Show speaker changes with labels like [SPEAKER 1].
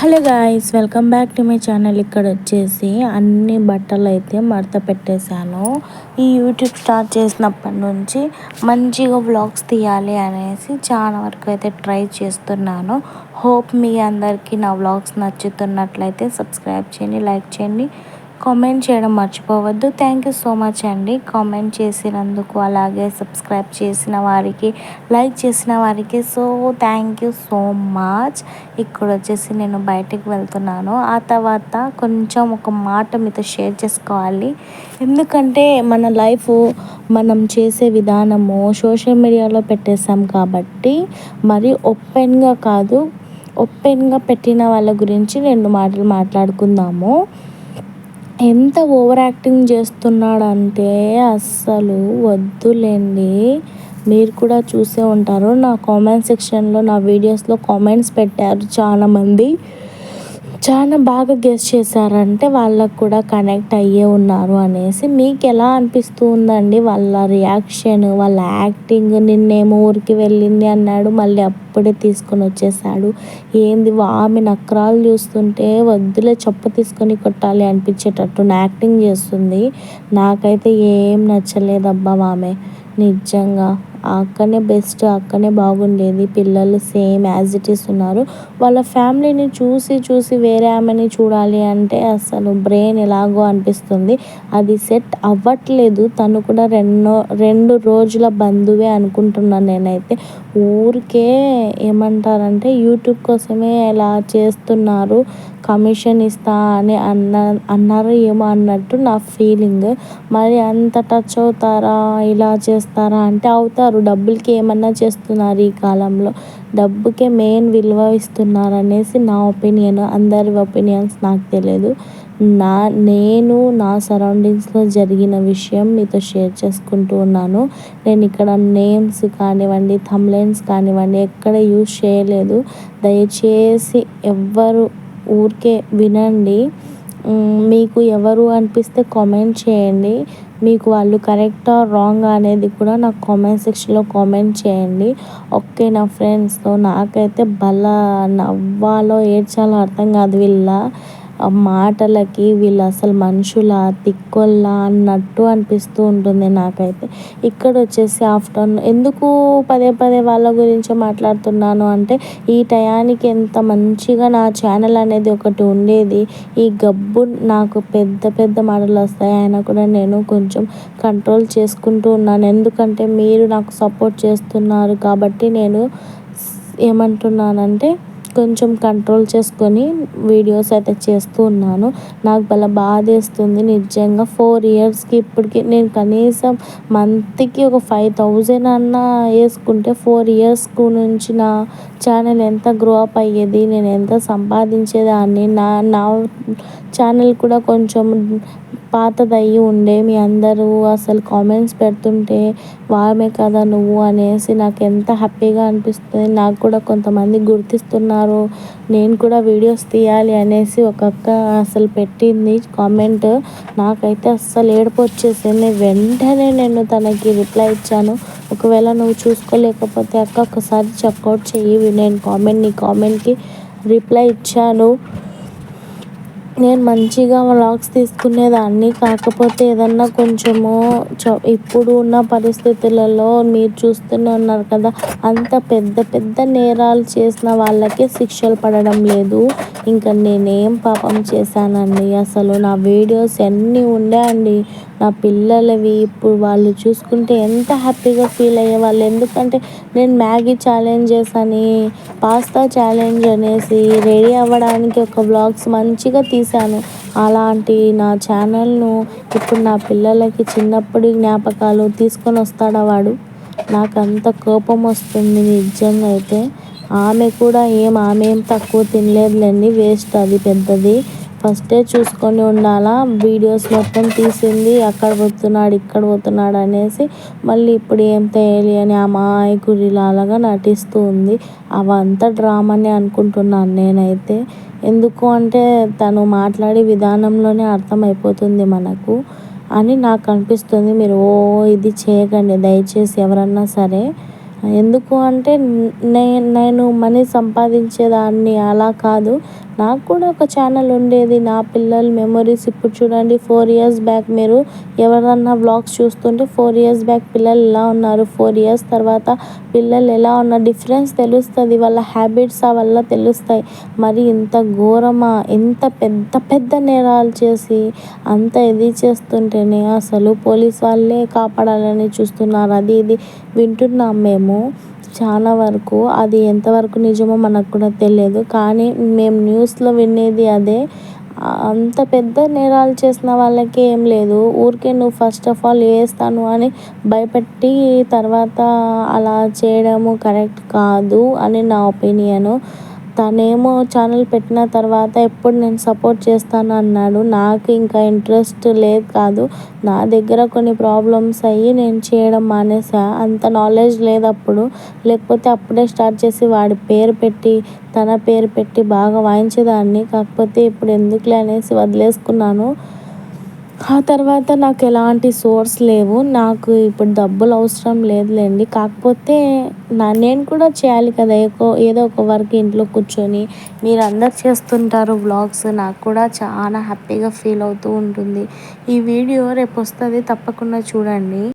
[SPEAKER 1] Hello guys, welcome back to my channel. ఇక్కడ వచ్చేసి అన్ని బట్టలు అయితే మడత పెట్టేశాను. ఈ యూట్యూబ్ స్టార్ట్ చేసినప్పటి నుంచి మంచిగా వ్లాగ్స్ తీయాలి అనేసి చాలా వరకు అయితే ట్రై చేస్తున్నాను. హోప్ మీ అందరికీ నా వ్లాగ్స్ నచ్చుతున్నట్లయితే సబ్స్క్రైబ్ చేయండి, లైక్ చేయండి, కామెంట్ చేయడం మర్చిపోవద్దు. థ్యాంక్ యూ సో మచ్ అండి కామెంట్ చేసినందుకు, అలాగే సబ్స్క్రైబ్ చేసిన వారికి, లైక్ చేసిన వారికి. So thank you so much. ఇక్కడ వచ్చేసి నేను బయటకు వెళ్తున్నాను. ఆ తర్వాత కొంచెం ఒక మాట మీతో షేర్ చేసుకోవాలి. ఎందుకంటే మన లైఫ్ మనం చేసే విధానము సోషల్ మీడియాలో పెట్టేసాం కాబట్టి మరి ఓపెన్గా పెట్టిన వాళ్ళ గురించి 2 మాటలు మాట్లాడుకుందాము. ఎంత ఓవర్ యాక్టింగ్ చేస్తున్నాడంటే అస్సలు వద్దులేండి. మీరు కూడా చూసే ఉంటారు. నా కామెంట్ సెక్షన్లో నా వీడియోస్లో కామెంట్స్ పెట్టారు చాలామంది. చాలా బాగా గెస్ చేశారంటే వాళ్ళకు కూడా కనెక్ట్ అయ్యే ఉన్నారు అనేసి. మీకు ఎలా అనిపిస్తూ ఉందండి వాళ్ళ రియాక్షన్, వాళ్ళ యాక్టింగ్? నిన్నేమో ఊరికి వెళ్ళింది అన్నాడు, మళ్ళీ అప్పుడే తీసుకొని వచ్చేసాడు. ఏంది ఆమె నక్రాలు చూస్తుంటే వద్దులే, చెప్పు తీసుకొని కొట్టాలి అనిపించేటట్టు యాక్టింగ్ చేస్తుంది. నాకైతే ఏం నచ్చలేదబ్బా ఆమె. నిజంగా అక్కనే బెస్ట్, అక్కనే బాగుండేది. పిల్లలు సేమ్ యాజ్ ఇట్ ఈస్ ఉన్నారు. వాళ్ళ ఫ్యామిలీని చూసి వేరే ఆమెని చూడాలి అంటే అసలు బ్రెయిన్ ఎలాగో అనిపిస్తుంది. అది సెట్ అవ్వట్లేదు. తను కూడా 2 రోజుల బంధువే అనుకుంటున్నాను నేనైతే. ఊరికే ఏమంటారంటే యూట్యూబ్ కోసమే ఎలా చేస్తున్నారు, కమిషన్ ఇస్తా అని అన్నారు ఏమో అన్నట్టు నా ఫీలింగ్. మరి అంత టచ్ అవుతారా, ఇలా చేస్తారా అంటే అవుతారు. డబ్బులకి ఏమన్నా చేస్తున్నారు ఈ కాలంలో. డబ్బుకే మెయిన్ విలువ ఇస్తున్నారు అనేసి నా ఒపీనియన్. అందరి ఒపీనియన్స్ నాకు తెలియదు. నేను నా సరౌండింగ్స్లో జరిగిన విషయం మీతో షేర్ చేసుకుంటూ ఉన్నాను. నేను ఇక్కడ నేమ్స్ కానివ్వండి, థంబ్నెయిల్స్ కానివ్వండి ఎక్కడ యూజ్ చేయలేదు. దయచేసి ఎవ్వరు ఊరికే వినండి. మీకు ఎవరు అనిపిస్తే కామెంట్ చేయండి. మీకు వాళ్ళు కరెక్టా రాంగ్ అనేది కూడా నాకు కామెంట్ సెక్షన్లో కామెంట్ చేయండి. ఓకే నా ఫ్రెండ్స్. నాకైతే నవ్వాలో ఏడ్చాలో అర్థం కాదు. వీళ్ళ మాటలకి వీళ్ళు అసలు మనుషుల తిక్కొల్లా అన్నట్టు అనిపిస్తూ ఉంటుంది నాకైతే. ఇక్కడ వచ్చేసి ఆఫ్టర్నూన్ ఎందుకు పదే వాళ్ళ గురించి మాట్లాడుతున్నాను అంటే, ఈ టయానికి ఎంత మంచిగా నా ఛానల్ అనేది ఒకటి ఉండేది. ఈ గబ్బు నాకు పెద్ద మాటలు వస్తాయి. అయినా కూడా నేను కొంచెం కంట్రోల్ చేసుకుంటూ ఉన్నాను. ఎందుకంటే మీరు నాకు సపోర్ట్ చేస్తున్నారు కాబట్టి నేను ఏమంటున్నానంటే కొంచెం కంట్రోల్ చేసుకొని వీడియోస్ అయితే చేస్తూ ఉన్నాను. నాకు బాధేస్తుంది నిజంగా. 4 ఇయర్స్కి ఇప్పటికి నేను కనీసం మంత్కి ఒక 5,000 అన్నా వేసుకుంటే 4 ఇయర్స్ నుంచి నా ఛానల్ ఎంత గ్రో అప్ అయ్యేది, నేను ఎంత సంపాదించేదాన్ని. నా ఛానల్ కూడా కొంచెం పాతదయ్యి ఉండే. మీ అందరూ అసలు కామెంట్స్ పెడుతుంటే వామే కదా నువ్వు అనేసి నాకు ఎంత హ్యాపీగా అనిపిస్తుంది. నాకు కూడా కొంతమంది గుర్తిస్తున్నారు, నేను కూడా వీడియోస్ తీయాలి అనేసి ఒక అక్క అసలు పెట్టింది కామెంట్. నాకైతే అస్సలు ఏడుపు వచ్చేసింది. వెంటనే నేను తనకి రిప్లై ఇచ్చాను. ఒకవేళ నువ్వు చూసుకోలేకపోతే అక్క ఒకసారి చెక్అవుట్ చెయ్యి. నేను నీ కామెంట్కి రిప్లై ఇచ్చాను. నేను మంచిగా వ్లాగ్స్ తీసుకునేదాన్ని. కాకపోతే ఏదన్నా కొంచెము ఇప్పుడు ఉన్న పరిస్థితులలో మీరు చూస్తూనే ఉన్నారు కదా, అంత పెద్ద నేరాలు చేసిన వాళ్ళకే శిక్షలు పడడం లేదు. ఇంకా నేనేం పాపం చేశానండి? అసలు నా వీడియోస్ ఎన్ని ఉండే అండి నా పిల్లలవి. ఇప్పుడు వాళ్ళు చూసుకుంటే ఎంత హ్యాపీగా ఫీల్ అయ్యేవాళ్ళు. ఎందుకంటే నేను మ్యాగీ ఛాలెంజెస్ అని, పాస్తా ఛాలెంజ్ అనేసి రెడీ అవ్వడానికి ఒక వ్లాగ్స్ మంచిగా తీశాను. అలాంటి నా ఛానల్ను ఇప్పుడు నా పిల్లలకి చిన్నప్పటి జ్ఞాపకాలు తీసుకొని వస్తాడా వాడు? నాకు అంత కోపం వస్తుంది నిజంగా. అయితే ఆమె ఏం తక్కువ తినలేదులేండి. వేస్ట్ అది పెద్దది. ఫస్టే చూసుకొని ఉండాలా. వీడియోస్ మొత్తం తీసింది అక్కడ పోతున్నాడు ఇక్కడ పోతున్నాడు అనేసి, మళ్ళీ ఇప్పుడు ఏం తేలి అని అమాయకుడిలాగా నటిస్తూ ఉంది. అవంతా డ్రామానే అనుకుంటున్నాను నేనైతే. ఎందుకు అంటే తను మాట్లాడే విధానంలోనే అర్థమైపోతుంది మనకు అని నాకు అనిపిస్తుంది. మీరు ఇది చేయకండి దయచేసి ఎవరన్నా సరే. ఎందుకు అంటే నేను మనీ సంపాదించేదాన్ని అలా కాదు. నాకు కూడా ఒక ఛానల్ ఉండేది. నా పిల్లల మెమరీస్ ఇప్పుడు చూడండి 4 ఇయర్స్ బ్యాక్ మీరు ఎవరన్నా వ్లాగ్స్ చూస్తుంటే 4 ఇయర్స్ బ్యాక్ పిల్లలు ఎలా ఉన్నారు, 4 ఇయర్స్ తర్వాత పిల్లలు ఎలా ఉన్నారు డిఫరెన్స్ తెలుస్తుంది. వాళ్ళ హ్యాబిట్స్ వల్ల తెలుస్తాయి. మరి ఇంత ఘోరమా, ఎంత పెద్ద పెద్ద నేరాలు చేసి అంత ఇది చేస్తుంటేనే అసలు పోలీస్ వాళ్ళే కాపాడాలని చూస్తున్నారు. అది ఇది వింటున్నాం మేము చాలా వరకు. అది ఎంతవరకు నిజమో మనకు కూడా తెలియదు. కానీ మేము న్యూస్లో వినేది అదే. అంత పెద్ద నేరాలు చేసిన వాళ్ళకి ఏం లేదు. ఊరికే నువ్వు ఫస్ట్ ఆఫ్ ఆల్ వేస్తాను అని భయపెట్టి తర్వాత అలా చేయడము కరెక్ట్ కాదు అని నా ఒపీనియను. తనేమో ఛానల్ పెట్టిన తర్వాత ఎప్పుడు నేను సపోర్ట్ చేస్తాను అన్నాడు. నాకు ఇంకా ఇంట్రెస్ట్ లేదు కాదు. నా దగ్గర కొన్ని ప్రాబ్లమ్స్ అయ్యి నేను చేయడం మానేసా. అంత నాలెడ్జ్ లేదు అప్పుడు. లేకపోతే అప్పుడే స్టార్ట్ చేసి వాడి పేరు పెట్టి తన పేరు పెట్టి బాగా వాయించేదాన్ని. కాకపోతే ఇప్పుడు ఎందుకులే అనేసి వదిలేసుకున్నాను. ఆ తర్వాత నాకు ఎలాంటి సోర్స్ లేవు. నాకు ఇప్పుడు డబ్బులు అవసరం లేదులేండి. కాకపోతే నేను కూడా చేయాలి కదా ఏదో ఒక వర్క్ ఇంట్లో కూర్చొని. మీరు అందరు చేస్తుంటారు వ్లాగ్స్. నాకు కూడా చాలా హ్యాపీగా ఫీల్ అవుతూ ఉంటుంది. ఈ వీడియో రేపు వస్తుంది, తప్పకుండా చూడండి.